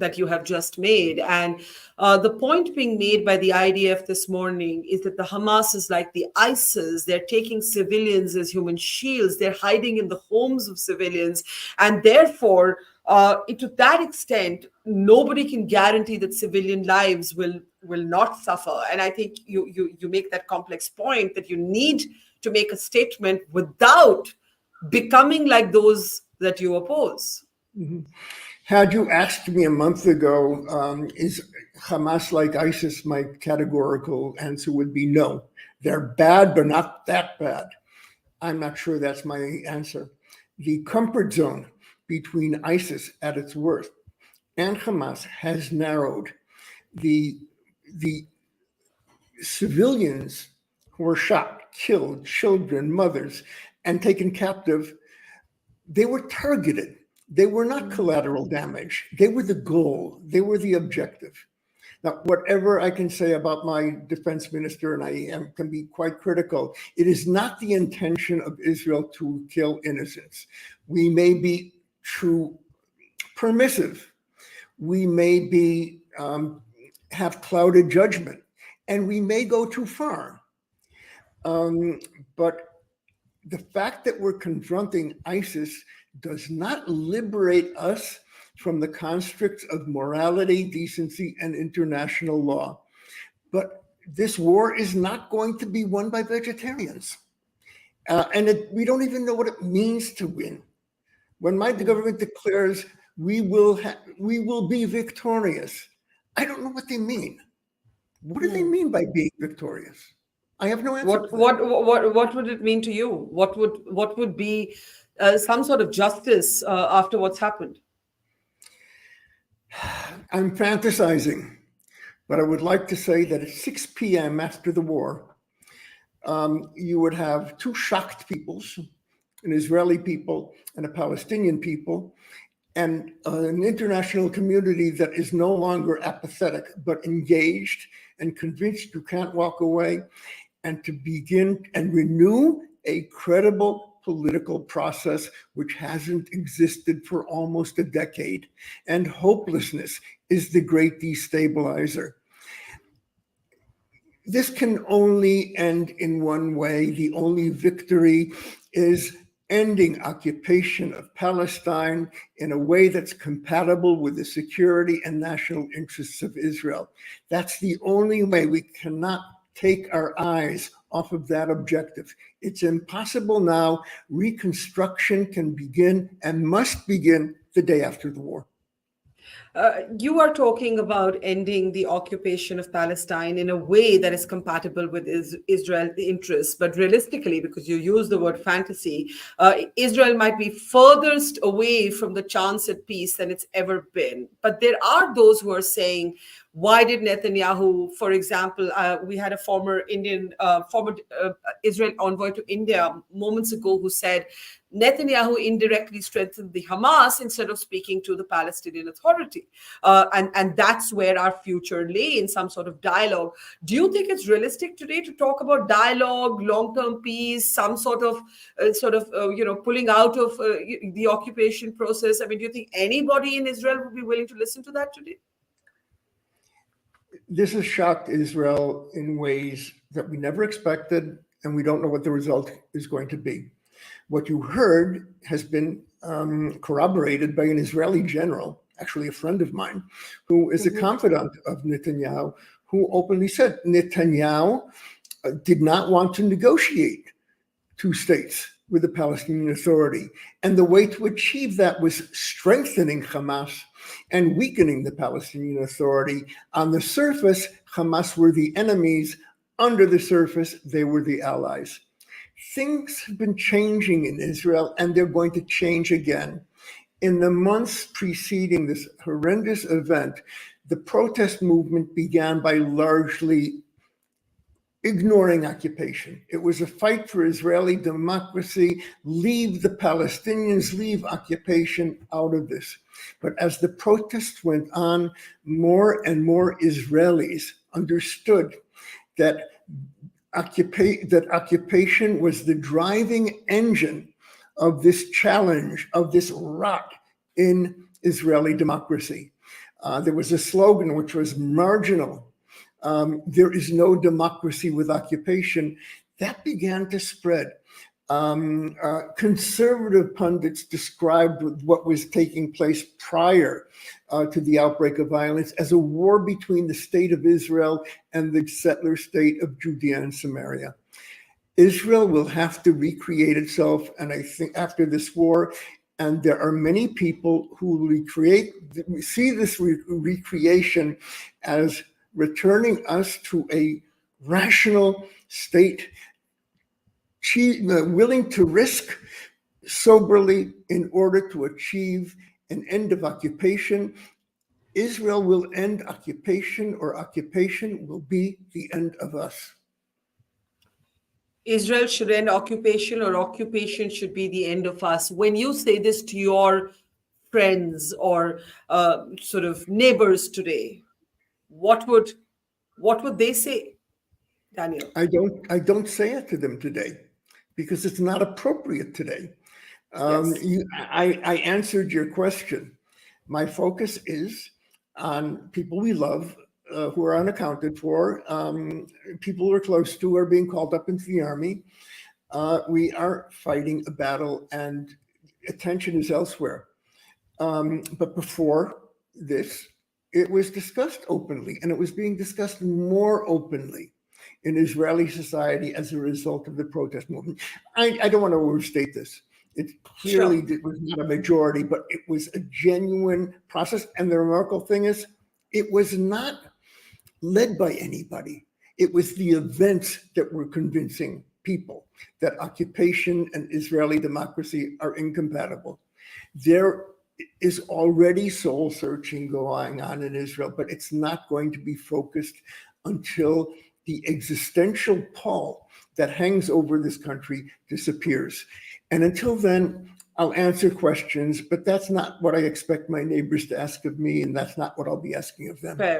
that you have just made. And the point being made by the IDF this morning is that the Hamas is like the ISIS. They're taking civilians as human shields. They're hiding in the homes of civilians. And therefore, to that extent, nobody can guarantee that civilian lives will not suffer. And I think you make that complex point that you need to make a statement without becoming like those that you oppose. Mm-hmm. Had you asked me a month ago, is Hamas like ISIS, my categorical answer would be no. They're bad, but not that bad. I'm not sure that's my answer. The comfort zone between ISIS at its worst and Hamas has narrowed. The civilians who were shot, killed, children, mothers, and taken captive, they were targeted. They were not collateral damage. They were the goal. They were the objective. Now, whatever I can say about my defense minister, and I can be quite critical, it is not the intention of Israel to kill innocents. We may be too permissive. We may be have clouded judgment, and we may go too far. But the fact that we're confronting ISIS does not liberate us from the constructs of morality, decency, and international law. But this war is not going to be won by vegetarians. We don't even know what it means to win. When the government declares we will be victorious, I don't know what they mean. What do they mean by being victorious? I have no answer. What would it mean to you? What would be some sort of justice after what's happened? I'm fantasizing, but I would like to say that at 6 p.m. after the war, you would have two shocked peoples, an Israeli people and a Palestinian people, and an international community that is no longer apathetic, but engaged and convinced you can't walk away, and to begin and renew a credible political process which hasn't existed for almost a decade. And hopelessness is the great destabilizer. This can only end in one way. The only victory is ending occupation of Palestine in a way that's compatible with the security and national interests of Israel. That's the only way. We cannot take our eyes off of that objective. It's impossible now. Reconstruction can begin and must begin the day after the war. You are talking about ending the occupation of Palestine in a way that is compatible with Israel's interests. But realistically, because you use the word fantasy, Israel might be furthest away from the chance at peace than it's ever been. But there are those who are saying, why did Netanyahu, for example, we had a former Israel envoy to India moments ago who said Netanyahu indirectly strengthened the Hamas instead of speaking to the Palestinian Authority. And that's where our future lay, in some sort of dialogue. Do you think it's realistic today to talk about dialogue, long-term peace, some sort of pulling out of the occupation process? I mean, do you think anybody in Israel would be willing to listen to that today? This has shocked Israel in ways that we never expected, and we don't know what the result is going to be. What you heard has been corroborated by an Israeli general, actually a friend of mine, who is a confidant of Netanyahu, who openly said Netanyahu did not want to negotiate two states with the Palestinian Authority. And the way to achieve that was strengthening Hamas and weakening the Palestinian Authority. On the surface, Hamas were the enemies. Under the surface, they were the allies. Things have been changing in Israel, and they're going to change again. In the months preceding this horrendous event, the protest movement began by largely ignoring occupation. It was a fight for Israeli democracy. Leave the Palestinians, leave occupation out of this. But as the protests went on, more and more Israelis understood that occupation was the driving engine of this challenge, of this rot in Israeli democracy. There was a slogan which was marginal. There is no democracy with occupation. That began to spread. Conservative pundits described what was taking place prior to the outbreak of violence as a war between the state of Israel and the settler state of Judea and Samaria. Israel will have to recreate itself, and I think after this war, and there are many people who see this recreation as returning us to a rational state, willing to risk soberly in order to achieve an end of occupation. Israel will end occupation, or occupation will be the end of us. Israel should end occupation, or occupation should be the end of us. When you say this to your friends or sort of neighbors today, what would they say, Daniel? I don't say it to them today because it's not appropriate today. Yes. I answered your question. My focus is on people we love, who are unaccounted for, people we're close to are being called up into the army. We are fighting a battle, and attention is elsewhere. But before this, it was discussed openly, and it was being discussed more openly in Israeli society as a result of the protest movement. I don't want to overstate this. It clearly was not a majority, but it was a genuine process. And the remarkable thing is, it was not led by anybody. It was the events that were convincing people that occupation and Israeli democracy are incompatible. There is already soul searching going on in Israel, but it's not going to be focused until the existential pall that hangs over this country disappears. And until then, I'll answer questions, but that's not what I expect my neighbors to ask of me, and that's not what I'll be asking of them. Fair.